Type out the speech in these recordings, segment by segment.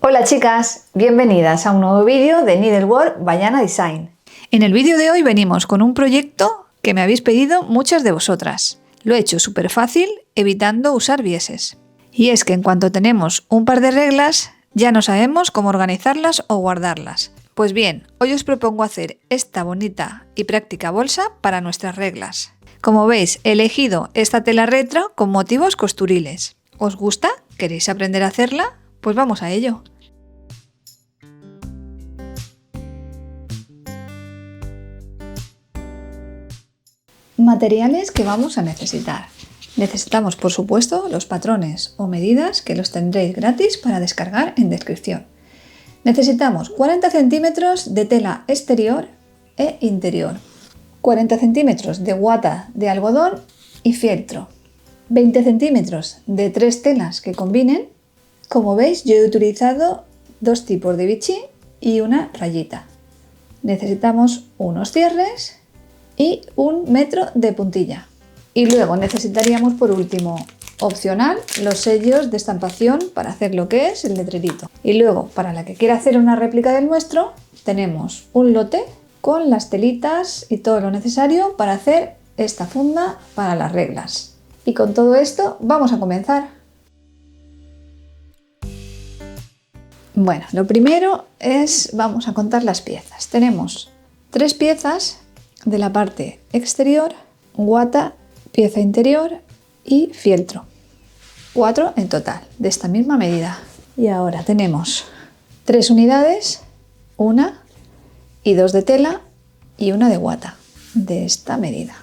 Hola chicas, bienvenidas a un nuevo vídeo de Needlework by Anna Design. En el vídeo de hoy venimos con un proyecto que me habéis pedido muchas de vosotras. Lo he hecho súper fácil, evitando usar bieses. Y es que en cuanto tenemos un par de reglas, ya no sabemos cómo organizarlas o guardarlas. Pues bien, hoy os propongo hacer esta bonita y práctica bolsa para nuestras reglas. Como veis, he elegido esta tela retro con motivos costuriles. ¿Os gusta? ¿Queréis aprender a hacerla? Pues vamos a ello. Materiales que vamos a necesitar. Necesitamos, por supuesto, los patrones o medidas que los tendréis gratis para descargar en descripción. Necesitamos 40 centímetros de tela exterior e interior, 40 centímetros de guata de algodón y fieltro, 20 centímetros de 3 telas que combinen. Como veis, yo he utilizado dos tipos de bichí y una rayita. Necesitamos unos cierres y 1 metro de puntilla. Y luego necesitaríamos, por último, opcional, los sellos de estampación para hacer lo que es el letrerito. Y luego, para la que quiera hacer una réplica del nuestro, tenemos un lote con las telitas y todo lo necesario para hacer esta funda para las reglas. Y con todo esto vamos a comenzar. Bueno, lo primero es, vamos a contar las piezas. Tenemos 3 piezas de la parte exterior, guata, pieza interior y fieltro. 4 en total, de esta misma medida. Y ahora tenemos 3 unidades, 1 y 2 de tela y 1 de guata, de esta medida.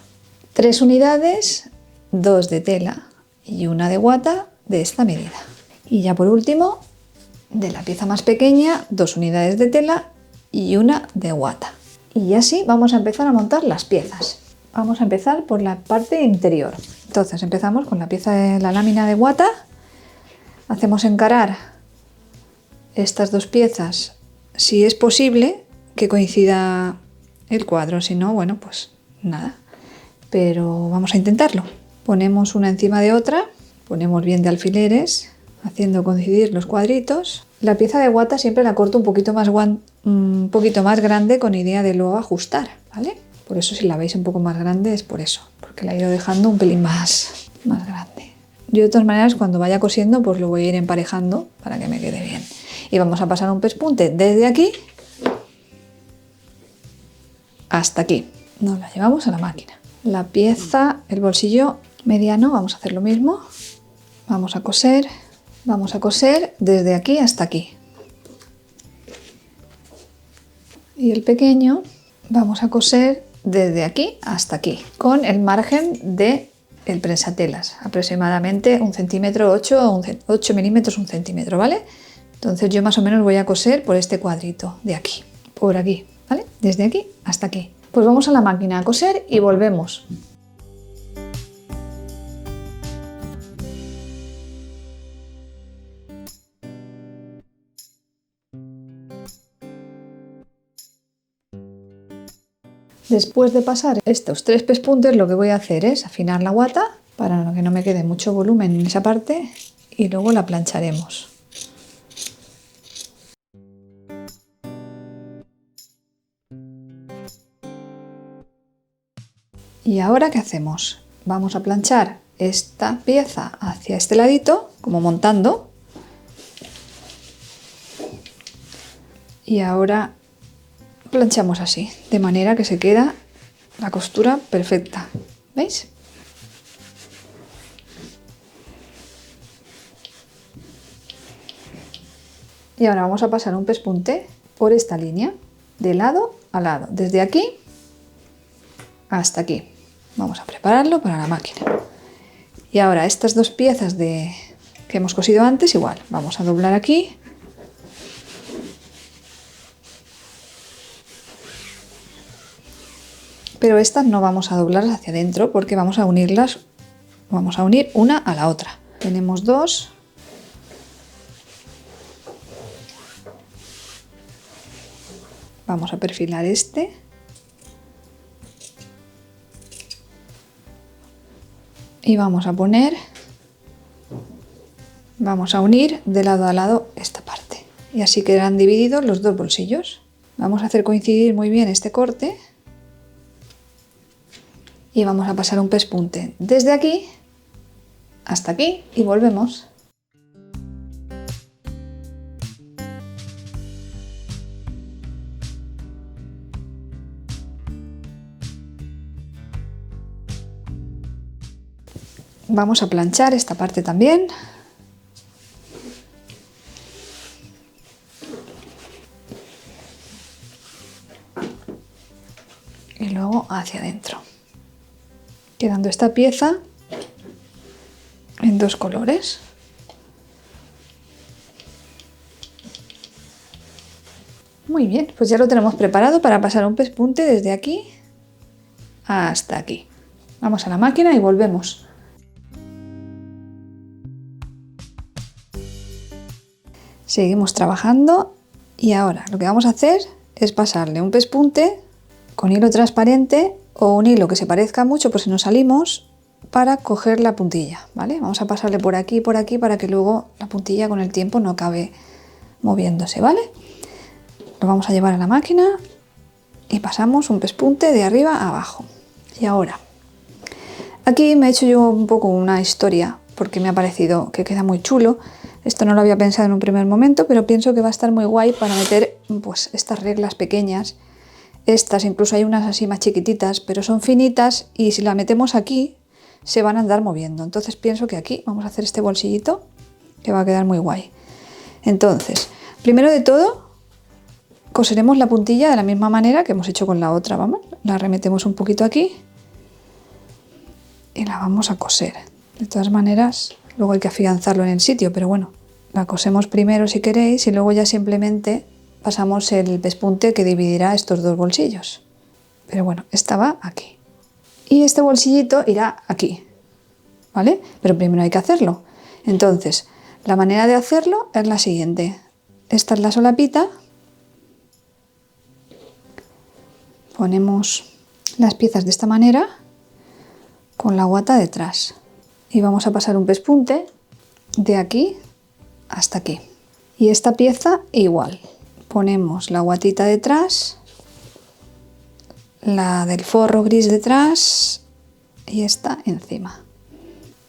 3 unidades, 2 de tela y 1 de guata, de esta medida. Y ya por último, de la pieza más pequeña, 2 unidades de tela y 1 de guata. Y así vamos a empezar a montar las piezas. Vamos a empezar por la parte interior. Entonces empezamos con la pieza de la lámina de guata. Hacemos encarar estas dos piezas, si es posible que coincida el cuadro, si no, bueno, pues nada. Pero vamos a intentarlo. Ponemos una encima de otra, ponemos bien de alfileres, haciendo coincidir los cuadritos. La pieza de guata siempre la corto un poquito más grande con idea de luego ajustar, ¿vale? Por eso si la veis un poco más grande es por eso, porque la he ido dejando un pelín más grande. Yo de todas maneras cuando vaya cosiendo pues lo voy a ir emparejando para que me quede bien. Y vamos a pasar un pespunte desde aquí hasta aquí. Nos la llevamos a la máquina. La pieza, el bolsillo mediano, vamos a hacer lo mismo. Vamos a coser desde aquí hasta aquí. Y el pequeño vamos a coser desde aquí hasta aquí, con el margen del prensatelas, aproximadamente 1 centímetro 8 milímetros 1 centímetro, ¿vale? Entonces yo más o menos voy a coser por este cuadrito de aquí, por aquí, ¿vale? Desde aquí hasta aquí. Pues vamos a la máquina a coser y volvemos. Después de pasar estos 3 pespuntes, lo que voy a hacer es afinar la guata para que no me quede mucho volumen en esa parte y luego la plancharemos. Y ahora, ¿qué hacemos? Vamos a planchar esta pieza hacia este ladito, como montando. Y ahora planchamos así, de manera que se queda la costura perfecta. ¿Veis? Y ahora vamos a pasar un pespunte por esta línea, de lado a lado, desde aquí hasta aquí. Vamos a prepararlo para la máquina. Y ahora estas dos piezas que hemos cosido antes, igual, vamos a doblar aquí. Pero estas no vamos a doblarlas hacia adentro porque vamos a unirlas, vamos a unir una a la otra. Tenemos 2. Vamos a perfilar este. Y vamos a unir de lado a lado esta parte. y así quedan divididos los dos bolsillos. Vamos a hacer coincidir muy bien este corte y vamos a pasar un pespunte desde aquí hasta aquí y volvemos. Vamos a planchar esta parte también. Y luego hacia adentro, quedando esta pieza en dos colores. Muy bien, pues ya lo tenemos preparado para pasar un pespunte desde aquí hasta aquí. Vamos a la máquina y volvemos. Seguimos trabajando y ahora lo que vamos a hacer es pasarle un pespunte con hilo transparente o un hilo que se parezca mucho por si nos salimos para coger la puntilla, ¿vale? Vamos a pasarle por aquí y por aquí para que luego la puntilla con el tiempo no acabe moviéndose, ¿vale? Lo vamos a llevar a la máquina y pasamos un pespunte de arriba a abajo. Y ahora, aquí me he hecho yo un poco una historia porque me ha parecido que queda muy chulo. Esto no lo había pensado en un primer momento, pero pienso que va a estar muy guay para meter pues estas reglas pequeñas. Estas, incluso hay unas así más chiquititas, pero son finitas y si la metemos aquí se van a andar moviendo. Entonces pienso que aquí vamos a hacer este bolsillito que va a quedar muy guay. Entonces, primero de todo, coseremos la puntilla de la misma manera que hemos hecho con la otra. Vamos, la remetemos un poquito aquí y la vamos a coser. De todas maneras, luego hay que afianzarlo en el sitio, pero bueno, la cosemos primero si queréis y luego ya simplemente pasamos el pespunte que dividirá estos dos bolsillos. Pero bueno, esta va aquí. Y este bolsillito irá aquí, ¿vale? Pero primero hay que hacerlo. Entonces, la manera de hacerlo es la siguiente. Esta es la solapita. Ponemos las piezas de esta manera con la guata detrás. Y vamos a pasar un pespunte de aquí hasta aquí. Y esta pieza igual. Ponemos la guatita detrás, la del forro gris detrás y esta encima.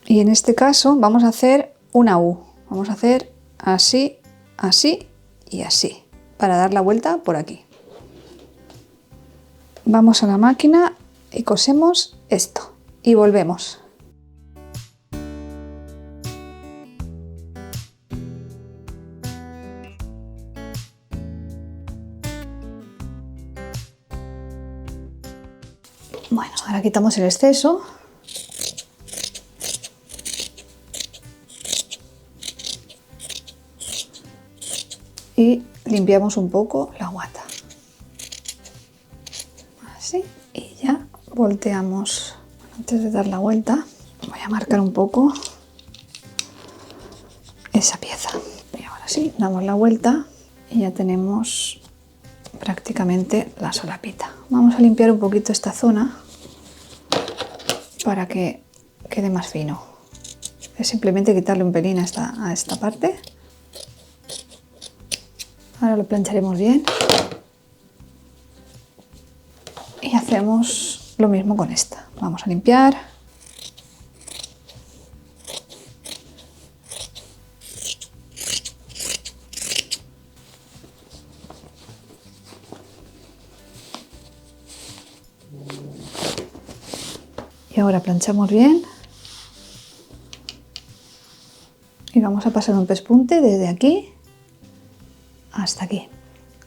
Y en este caso vamos a hacer una U. Vamos a hacer así, así y así para dar la vuelta por aquí. Vamos a la máquina y cosemos esto y volvemos. Bueno, ahora quitamos el exceso. Y limpiamos un poco la guata. Así. Y ya volteamos. Antes de dar la vuelta, voy a marcar un poco esa pieza. Y ahora sí, damos la vuelta y ya tenemos prácticamente la solapita. Vamos a limpiar un poquito esta zona para que quede más fino. Es simplemente quitarle un pelín a esta parte. Ahora lo plancharemos bien. Y hacemos lo mismo con esta. Vamos a limpiar. Y ahora planchamos bien. Y vamos a pasar un pespunte desde aquí hasta aquí.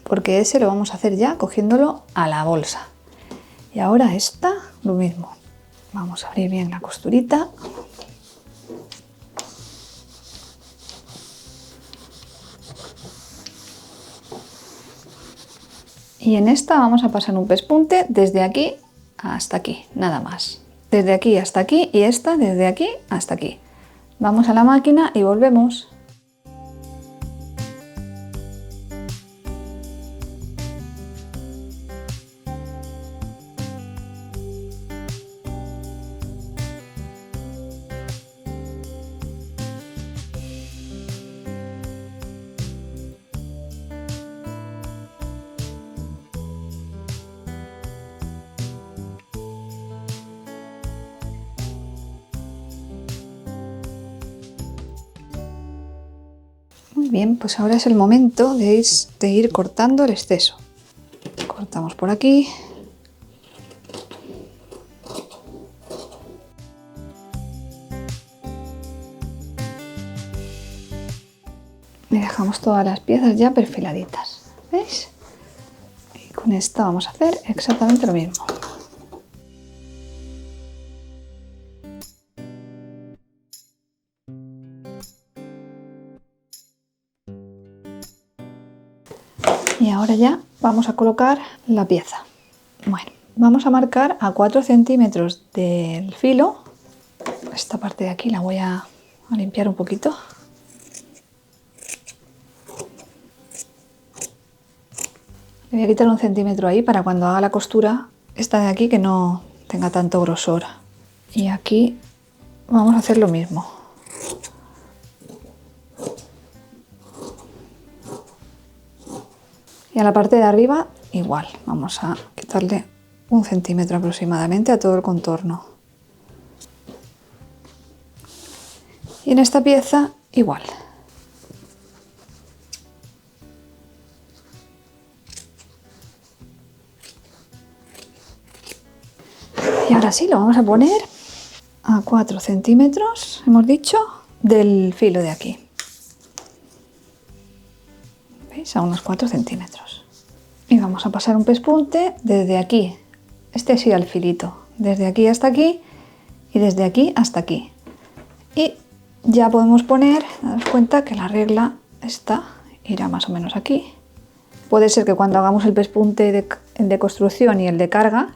Porque ese lo vamos a hacer ya cogiéndolo a la bolsa. Y ahora esta, lo mismo. Vamos a abrir bien la costurita. Y en esta vamos a pasar un pespunte desde aquí hasta aquí, nada más. Desde aquí hasta aquí y esta desde aquí hasta aquí. Vamos a la máquina y volvemos. Muy bien, pues ahora es el momento de ir cortando el exceso. Cortamos por aquí. Y dejamos todas las piezas ya perfiladitas. ¿Veis? Y con esta vamos a hacer exactamente lo mismo. Y ahora ya vamos a colocar la pieza. Bueno, vamos a marcar a 4 centímetros del filo. Esta parte de aquí la voy a limpiar un poquito. Le voy a quitar 1 centímetro ahí para cuando haga la costura, esta de aquí, que no tenga tanto grosor. Y aquí vamos a hacer lo mismo. Y a la parte de arriba igual, vamos a quitarle 1 centímetro aproximadamente a todo el contorno. Y en esta pieza igual. Y ahora sí, lo vamos a poner a 4 centímetros, hemos dicho, del filo de aquí. ¿Veis? A unos 4 centímetros. Y vamos a pasar un pespunte desde aquí. Este sí al filito. Desde aquí hasta aquí y desde aquí hasta aquí. Y ya podemos poner, daros cuenta que la regla esta irá más o menos aquí. Puede ser que cuando hagamos el pespunte de construcción y el de carga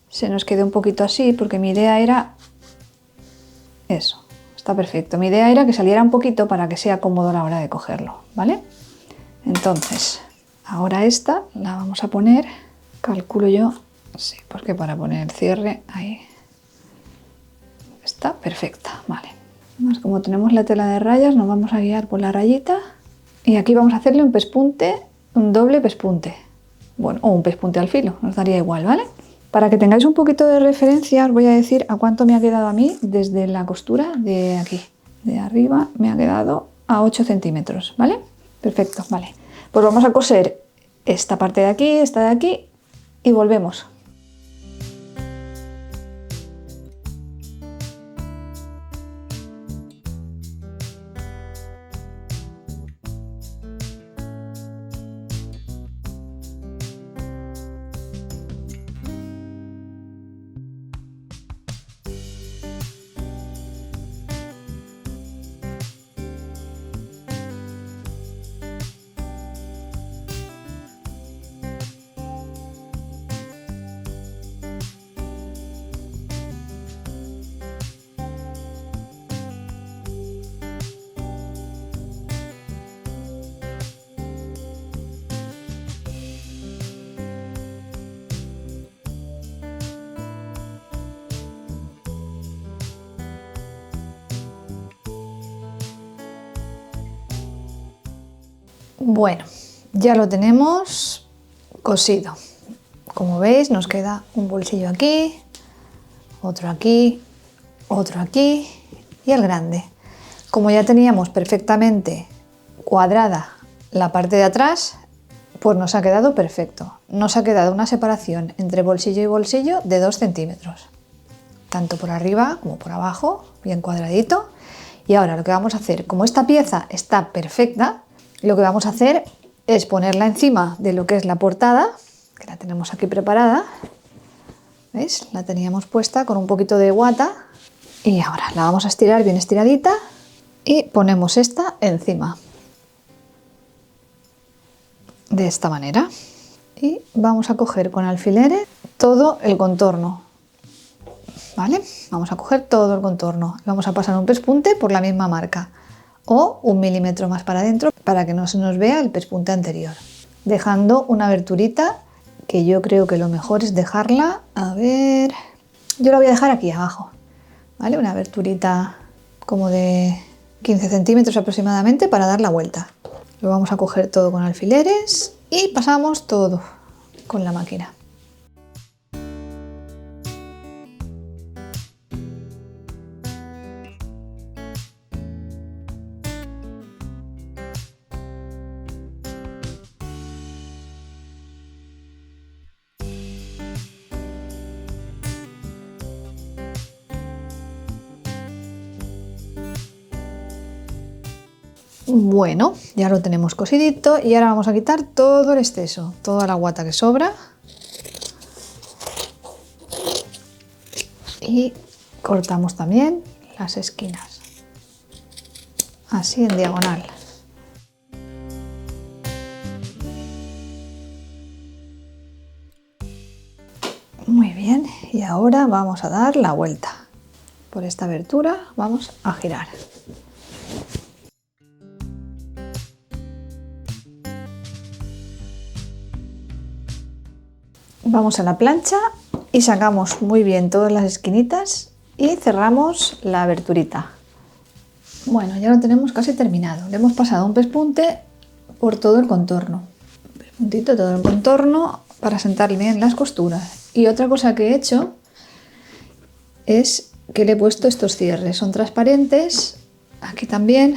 se nos quede un poquito así, porque mi idea era eso, está perfecto. Mi idea era que saliera un poquito para que sea cómodo a la hora de cogerlo, ¿vale? Entonces, ahora esta la vamos a poner, calculo yo, sí, porque para poner el cierre ahí está perfecta, vale. Además, como tenemos la tela de rayas, nos vamos a guiar por la rayita y aquí vamos a hacerle un pespunte, un doble pespunte, bueno, o un pespunte al filo, nos daría igual, ¿vale? Para que tengáis un poquito de referencia, os voy a decir a cuánto me ha quedado a mí desde la costura de aquí. De arriba me ha quedado a 8 centímetros, ¿vale? Perfecto, vale. Pues vamos a coser esta parte de aquí, esta de aquí y volvemos. Bueno, ya lo tenemos cosido. Como veis, nos queda un bolsillo aquí, otro aquí, otro aquí y el grande. Como ya teníamos perfectamente cuadrada la parte de atrás, pues nos ha quedado perfecto. Nos ha quedado una separación entre bolsillo y bolsillo de 2 centímetros. Tanto por arriba como por abajo, bien cuadradito. Y ahora lo que vamos a hacer, como esta pieza está perfecta, lo que vamos a hacer es ponerla encima de lo que es la portada, que la tenemos aquí preparada. ¿Veis? La teníamos puesta con un poquito de guata y ahora la vamos a estirar bien estiradita y ponemos esta encima. De esta manera. Y vamos a coger con alfileres todo el contorno. ¿Vale? Vamos a coger todo el contorno. Vamos a pasar un pespunte por la misma marca. O 1 milímetro más para adentro para que no se nos vea el pespunte anterior, dejando una aberturita que yo creo que lo mejor es dejarla, a ver, yo la voy a dejar aquí abajo, ¿vale? Una aberturita como de 15 centímetros aproximadamente para dar la vuelta. Lo vamos a coger todo con alfileres y pasamos todo con la máquina. Bueno, ya lo tenemos cosidito y ahora vamos a quitar todo el exceso, toda la guata que sobra. Y cortamos también las esquinas, así en diagonal. Muy bien, y ahora vamos a dar la vuelta. Por esta abertura vamos a girar. Vamos a la plancha y sacamos muy bien todas las esquinitas y cerramos la aberturita. Bueno, ya lo tenemos casi terminado. Le hemos pasado un pespunte por todo el contorno. Un pespuntito todo el contorno para sentar bien las costuras. Y otra cosa que he hecho es que le he puesto estos cierres. Son transparentes, aquí también,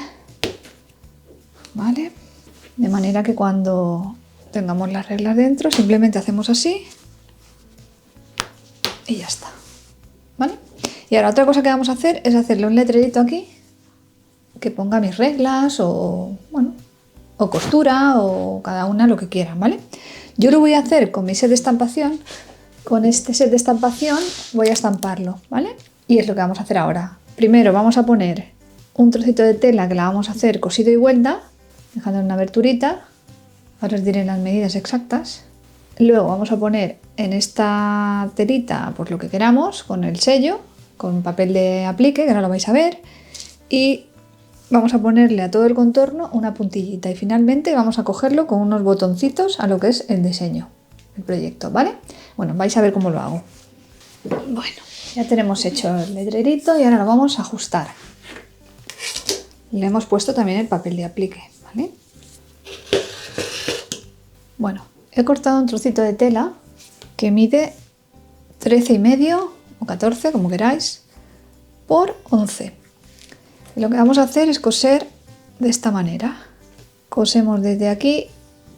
¿vale? De manera que cuando tengamos las reglas dentro simplemente hacemos así y ya está, ¿vale? Y ahora otra cosa que vamos a hacer es hacerle un letrerito aquí que ponga mis reglas o, bueno, o costura o cada una lo que quieran, ¿vale? Yo lo voy a hacer con mi set de estampación. Con este set de estampación voy a estamparlo, ¿vale? Y es lo que vamos a hacer ahora. Primero vamos a poner un trocito de tela que la vamos a hacer cosido y vuelta, dejando una aberturita. Ahora os diré las medidas exactas. Luego vamos a poner en esta telita pues lo que queramos, con el sello, con papel de aplique, que ahora lo vais a ver. Y vamos a ponerle a todo el contorno una puntillita. Y finalmente vamos a cogerlo con unos botoncitos a lo que es el diseño, el proyecto, ¿vale? Bueno, vais a ver cómo lo hago. Bueno, ya tenemos hecho el letrerito y ahora lo vamos a ajustar. Le hemos puesto también el papel de aplique, ¿vale? Bueno, he cortado un trocito de tela que mide 13,5 o 14, como queráis, por 11. Y lo que vamos a hacer es coser de esta manera. Cosemos desde aquí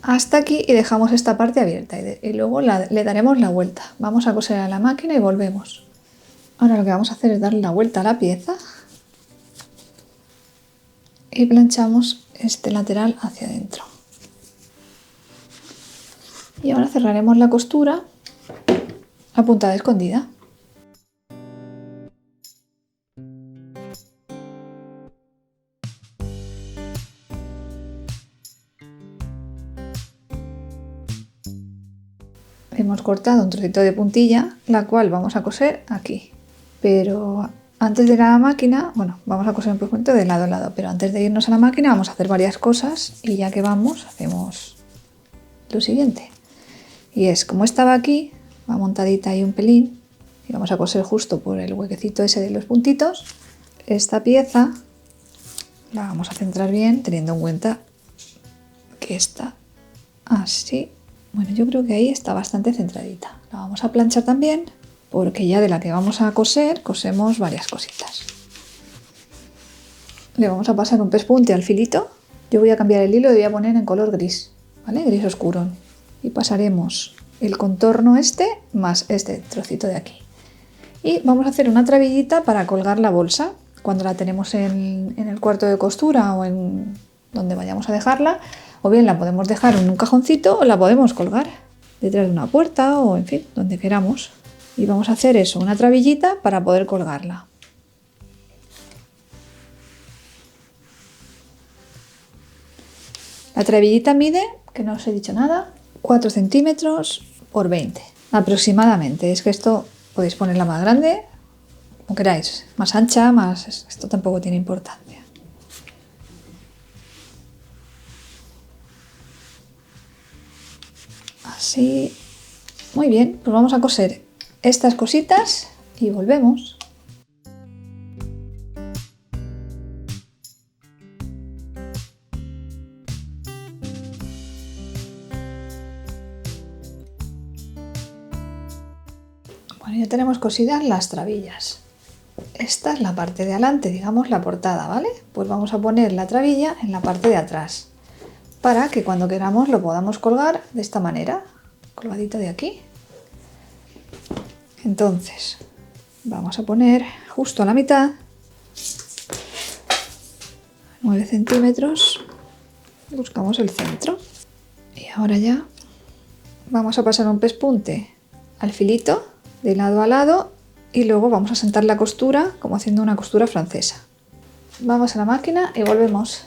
hasta aquí y dejamos esta parte abierta y luego le daremos la vuelta. Vamos a coser a la máquina y volvemos. Ahora lo que vamos a hacer es darle la vuelta a la pieza y planchamos este lateral hacia adentro. Y ahora cerraremos la costura a puntada escondida. Hemos cortado un trocito de puntilla, la cual vamos a coser aquí. Pero antes de ir a la máquina, bueno, vamos a coser un poquito de lado a lado, pero antes de irnos a la máquina vamos a hacer varias cosas y ya que vamos, hacemos lo siguiente. Y es, como estaba aquí, va montadita ahí un pelín, y vamos a coser justo por el huequecito ese de los puntitos. Esta pieza la vamos a centrar bien, teniendo en cuenta que está así. Bueno, yo creo que ahí está bastante centradita. La vamos a planchar también, porque ya de la que vamos a coser, cosemos varias cositas. Le vamos a pasar un pespunte al filito. Yo voy a cambiar el hilo y voy a poner en color gris, ¿vale? Gris oscuro. Y pasaremos el contorno este más este trocito de aquí. Y vamos a hacer una trabillita para colgar la bolsa. Cuando la tenemos en el cuarto de costura o en donde vayamos a dejarla, o bien la podemos dejar en un cajoncito o la podemos colgar detrás de una puerta o en fin, donde queramos. Y vamos a hacer eso, una trabillita para poder colgarla. La trabillita mide, que no os he dicho nada, 4 centímetros por 20 aproximadamente. Es que esto podéis ponerla más grande, como queráis, más ancha, más... Esto tampoco tiene importancia. Así, muy bien, pues vamos a coser estas cositas y volvemos. Bueno, ya tenemos cosidas las trabillas. Esta es la parte de adelante, digamos la portada, ¿vale? Pues vamos a poner la trabilla en la parte de atrás, para que cuando queramos lo podamos colgar de esta manera, colgadito de aquí. Entonces, vamos a poner justo a la mitad, 9 centímetros, buscamos el centro y ahora ya vamos a pasar un pespunte al filito de lado a lado y luego vamos a sentar la costura como haciendo una costura francesa. Vamos a la máquina y volvemos.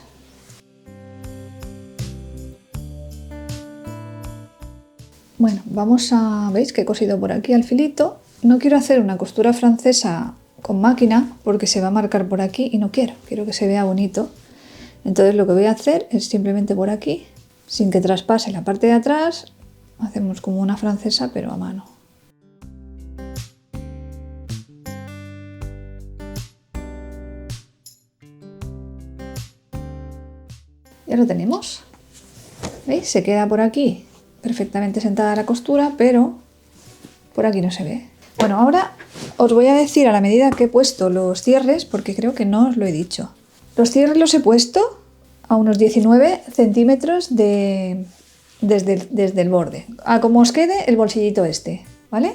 Bueno, ¿veis que he cosido por aquí al filito? No quiero hacer una costura francesa con máquina porque se va a marcar por aquí y no quiero que se vea bonito. Entonces lo que voy a hacer es simplemente por aquí, sin que traspase la parte de atrás, hacemos como una francesa pero a mano. Ya lo tenemos. ¿Veis? Se queda por aquí perfectamente sentada la costura, pero por aquí no se ve. Bueno, ahora os voy a decir a la medida que he puesto los cierres, porque creo que no os lo he dicho. Los cierres los he puesto a unos 19 centímetros desde el borde, a como os quede el bolsillito este, ¿vale?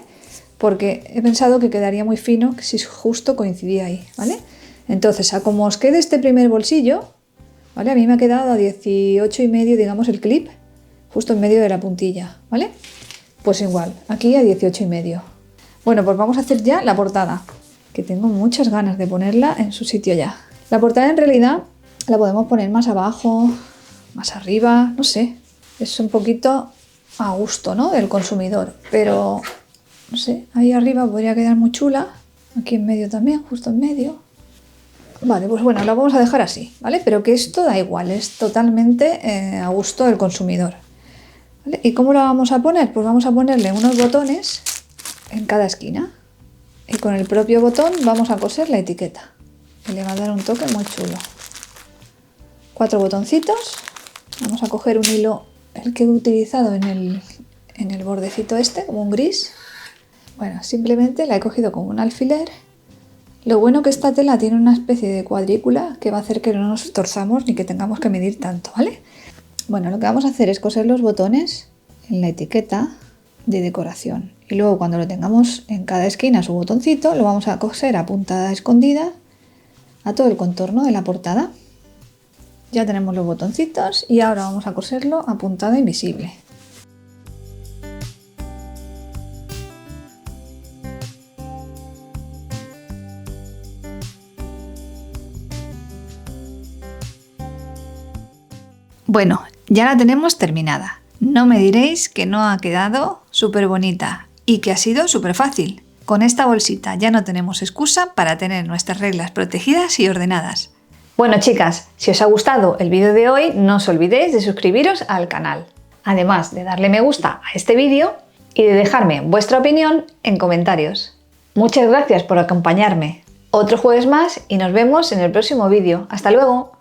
Porque he pensado que quedaría muy fino si justo coincidía ahí, ¿vale? Entonces, a como os quede este primer bolsillo, ¿vale? A mí me ha quedado a 18,5, digamos, el clip, justo en medio de la puntilla, ¿vale? Pues igual, aquí a 18,5. Bueno, pues vamos a hacer ya la portada, que tengo muchas ganas de ponerla en su sitio ya. La portada en realidad la podemos poner más abajo, más arriba, no sé. Es un poquito a gusto, ¿no?, del consumidor, pero no sé, ahí arriba podría quedar muy chula, aquí en medio también, justo en medio. Vale, pues bueno, la vamos a dejar así, ¿vale? Pero que esto da igual, es totalmente a gusto del consumidor. ¿Vale? ¿Y cómo la vamos a poner? Pues vamos a ponerle unos botones en cada esquina y con el propio botón vamos a coser la etiqueta, que le va a dar un toque muy chulo. 4 botoncitos, vamos a coger un hilo, el que he utilizado en el bordecito este, como un gris. Bueno, simplemente la he cogido con un alfiler. Lo bueno que esta tela tiene una especie de cuadrícula que va a hacer que no nos torzamos ni que tengamos que medir tanto, ¿vale? Bueno, lo que vamos a hacer es coser los botones en la etiqueta de decoración y luego cuando lo tengamos en cada esquina su botoncito lo vamos a coser a puntada escondida a todo el contorno de la portada. Ya tenemos los botoncitos y ahora vamos a coserlo a puntada invisible. Bueno, ya la tenemos terminada. No me diréis que no ha quedado súper bonita y que ha sido súper fácil. Con esta bolsita ya no tenemos excusa para tener nuestras reglas protegidas y ordenadas. Bueno, chicas, si os ha gustado el vídeo de hoy, no os olvidéis de suscribiros al canal, además de darle me gusta a este vídeo y de dejarme vuestra opinión en comentarios. Muchas gracias por acompañarme. Otro jueves más y nos vemos en el próximo vídeo. ¡Hasta luego!